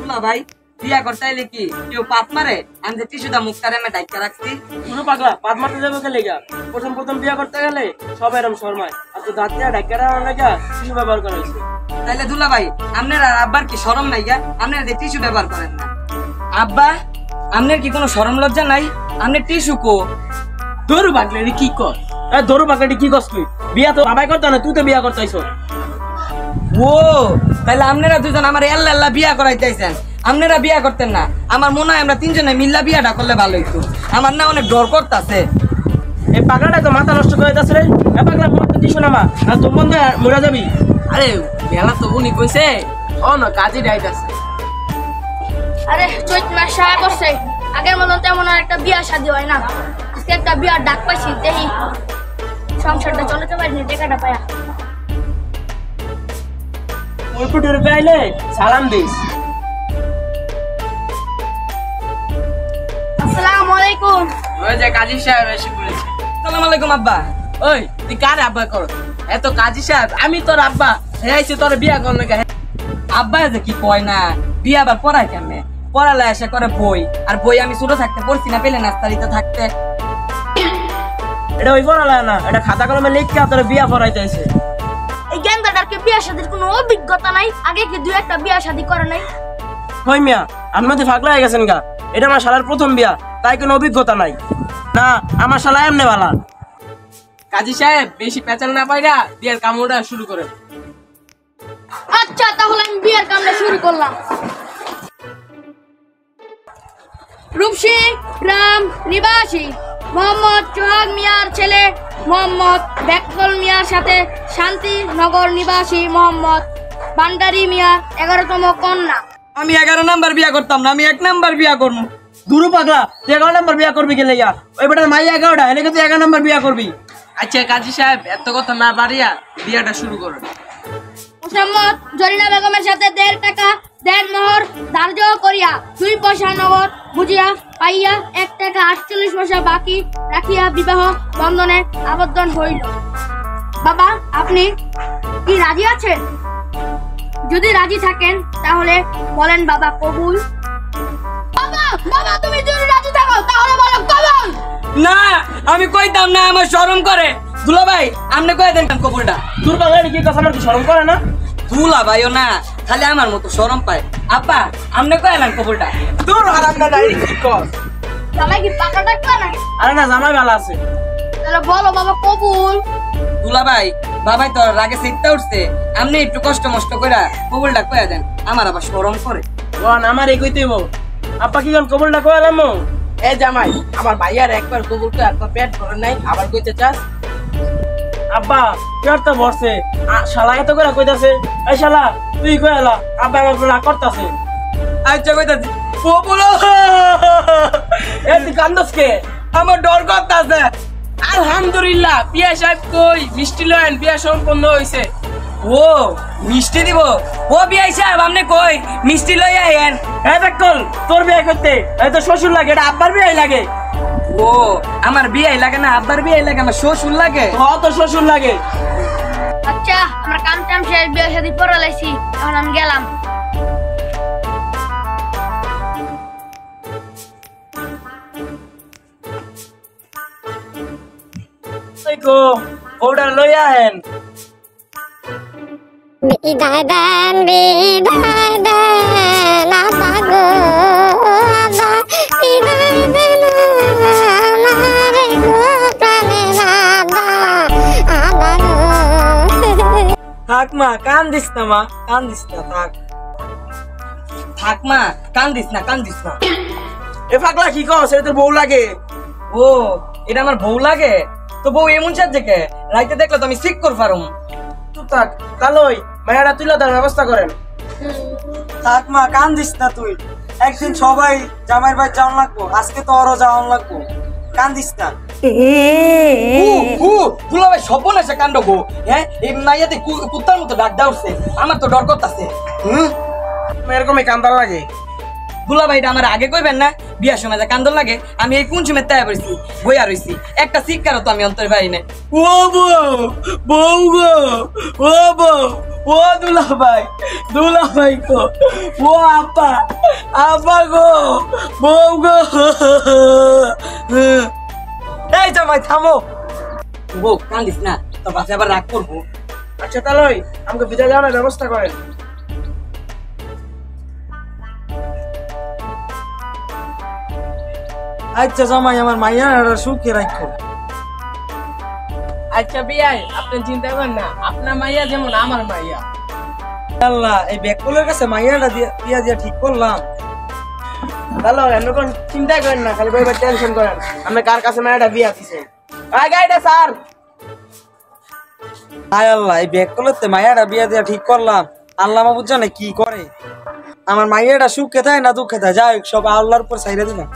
দুলা ভাই বিয়া করতে এলে কি কেউ পাত মারে? আমি যে টিস্যুটা মুখটারে আমি ডাইকা রাখছি। পুরো পাগলা পাত মারতে যাবে কে লেগা? প্রথম বিয়া করতে গেলে সব এরকম শর্মায়, আর তো দাঁত দিয়ে ডাইকা রাখার লেগা টিস্যু ব্যবহার করা হয়েছে। তাইলে দুলা ভাই আপনার আর আব্বার কি শরম নাই গা? আপনারা যে টিস্যু ব্যবহার করেন না। আব্বা আপনার কি কোনো শরম লজ্জা নাই? আপনি টিস্যু কো ধরু পাগলাটি কি কর? ধরু পাগলাটি কি করছ তুই? বিয়া তো বাবাই করতে না, তুই তো বিয়া করতে আইছো। ও তাহলে আপনারা দুজন আমার আল্লাহ বিয়া করাইতেছেন, আপনারা বিয়া করতেন না? আমার মনে হয় আমরা তিনজনে মিল্লা বিয়াটা করলে ভালো হইতো। আমার না অনেক ডর করতেছে। এই পাগলাটা তো মাথা নষ্ট করে যাচ্ছে রে। এ পাগলা মরতে দিস না মা, আর তোর মন দিয়ে মরে যাবি। আরে বেলা তো উনি কইছে ও না কাজে যাইতাছে। আরে চৈত মাস সাহেব বসে আগের মতন তেমন আর একটা বিয়া শাদী হয় না। আজকে একটা বিয়ার ডাক পাইছি, দেখি সংসারটা চলতে পারিনি টাকাটা পায়া। ওই ফুটের পাইলে সালাম দিস। আসসালামু আলাইকুম। ওই যে কাজী সাহেব এসে পড়েছে। আসসালামু আলাইকুম আব্বা। ওই তুই কার আব্বা কর? এত কাজী সাহেব আমি তোর আব্বা, হ্যাঁ তোর বিয়া কর না। আব্বা যে কি কয় না, বিয়া আবার পড়ায় কেমনে? পড়ালে এসে করে বই, আর বই আমি ছোট থাকতে পড়ছি না, পেলে নাস্তারিতে থাকতে। এটা ওই পড়ালা না, এটা খাতা কলমে লিখে তোর বিয়া পড়াইতে আছে। এই গেন্দাটার কি বিয়া শাদীর কোনো অভিজ্ঞতা নাই? আগে কি দুই একটা বিয়া শাদী করে নাই? কই মিয়া আমি মধ্যে ফাগলা হয়ে গেছেন গা। এটা আমার শালার প্রথম বিয়া, তাই কোনো অভিজ্ঞতা নাই। না আমার শালা এমনি বালা। কাজী সাহেব বেশি পেঁচাল না পাইরা বিয়ার কামড়টা শুরু করে। আচ্ছা তাহলে আমি বিয়ার কামটা শুরু করলাম। রূপসী গ্রাম নিবাসী মোহাম্মদ সোহাগ মিয়ার ছেলে মোহাম্মদ বেকল মিয়ার সাথে শান্তিনগর নিবাসী মোহাম্মদ ভান্ডারী মিয়া 11তম কন্যা। আমি 11 নাম্বার বিয়া করতাম না, আমি 1 নাম্বার বিয়া করবো। দুরু পাগলা তুই 11 নম্বর বিয়া করবি কে লেগা? ওই বেটার মাই 11টা, এনেকে তুই 11 নম্বর বিয়া করবি? আচ্ছা কাজী সাহেব এত কথা না বাড়িয়া বিয়াটা শুরু করেন। মোহাম্মদ জরিনা বেগমের সাথে 1.5 টাকা 1.5 মোহর ধার্য করিয়া 2 পয়সা নগদ বুঝিয়া পাইয়া 1 টাকা 48 পয়সা বাকি রাখিয়া বিবাহ বন্ধনে আবদ্ধ হইল। বাবা আপনি কি রাজি আছেন? যদি রাজি থাকেন তাহলে বলেন বাবা কবুল। বাবা বাবা তুমি যদি রাজি থাকো তাহলে বলো কবুল। না আমি কইতাম না, আমার শরম করে। দুলা ভাই আপনি কই দেন কবুলটা। তোর পাগলাটি কি কথা আমার কি শরম করে না? দুলা ভাইও না খালি আমার মতো শরম পায়। আব্বা আপনি কই দেন কবুলটা। তোর আরামটা ডাইরেক্ট কি কর? জামাই কি পাকা ডাক্তার নাকি? আরে না জামাই ভালো আছে। তাহলে বলো বাবা কবুল। দুলা ভাই বাবাই তো রাগে চিত্তা উঠছে, আপনি একটু কষ্ট মষ্ট কইরা কবুলটা কইয়া দেন, আমার আবার শরম করে। ওয়ান আমার এই কইতেইব। আপা কি কোন কবুলটা কইলাম? এ জামাই আমার ভাইয়ার একবার কবুল করে আপনার পেট ভরে নাই, আবার কইতে চাস? আব্বা পেট তো ভরছে, শালা এত করে কইতাছে। এই শালা তুই কইলা আব্বা আমার রাগ করতাছে। আচ্ছা কইতাছি কবুল। এ তুই কান্দস কে? আমার ডর করতাছে। আলহামদুলিল্লাহ বিয়া সাহেব কই মিষ্টি লয়েন, বিয়া সম্পন্ন হইছে। ও মিষ্টি দিব? ও বিয়াই সাহেব আপনি কই মিষ্টি লই আইয়েন। এ দেখল তোর বিয়ে করতে এই তো শ্বশুর লাগে, এটা আব্বার বিয়ে লাগে। ও আমার বিয়ে লাগে না, আব্বার বিয়ে লাগে, আমার শ্বশুর লাগে। তো শ্বশুর লাগে। আচ্ছা আমরা কাম টাম শেষ, বিয়ে শাদী পড়া লাইছি, এখন আমি গেলাম। কো ওটা লই আহেন। বিদায় দেন আব্বা গো, আব্বা বিদায় দেন আমারে গো প্রাণের আব্বা, আব্বা গো। থাক মা কান্দিস না, মা কান্দিস না, থাক থাক মা কান্দিস না, কান্দিস না। এ পাগলা কি কস? এটা তোর বউ লাগে। ও এটা আমার বউ লাগে? তো বউ এমন সাজে কে? রাইতে দেখলে তো আমি ঠিক করে পারুম। তুই থাক কালই মায়েরা তুইলা তার ব্যবস্থা করেন। থাক মা কান্দিস না তুই, একদিন সবাই জামাইয়ের বাড়ি যাওয়ান লাগবো, আজকে তো আরো যাওয়ান লাগবো, কান্দিস না। দুলা ভাই স্বপন এসে কাণ্ড গো। হ্যাঁ এই মাইয়াতে কুত্তার মতো ডাক দাউছে, আমার তো ডর করতেছে। এরকমই কান্দার লাগে। দুলা ভাই আমার আগে কইবেন না, বিয়ার সময় যা কান্দন লাগে আমি এই কোন সময় তাই পড়ছি বইয়া রইছি, একটা শিক্ষারও তো আমি অন্তরে পাই না। ও বউ, বউ গো, ও বউ, ও ও দুলা ভাই গো, ও আপা গো, বউ গো। এই জামাই থামো। বউ কান্দিস না, তোর বাসে আবার রাগ করবো। আচ্ছা তাহলে আমাকে বিদায় দেওয়ার ব্যবস্থা করেন। আচ্ছা জামাই, আমার মাইয়ার সুখে রাখো। আচ্ছা বিয়াই, আপনি চিন্তা করেন না, আপনার মাইয়া যেমন আমার মাইয়া। আল্লাহ, এই ব্যাকুলের কাছে মাইয়াটা দিয়া ঠিক করলাম। তাহলে এরকম চিন্তা করেন না, খালি ভাই টেনশন করেন। আমি কার কাছে মেয়েটা বিয়া দিছে? গাইডা স্যার। হায় আল্লাহ, এই ব্যাকুলের মাইয়াটা বিয়া দিয়া ঠিক করলাম। আল্লাহ মাবুদ জানে কি করে। আমার মাইয়াটা সুখে থাকে না দুঃখে থাকে, যাই হোক সব আল্লাহর উপর ছাইড়া দিলাম।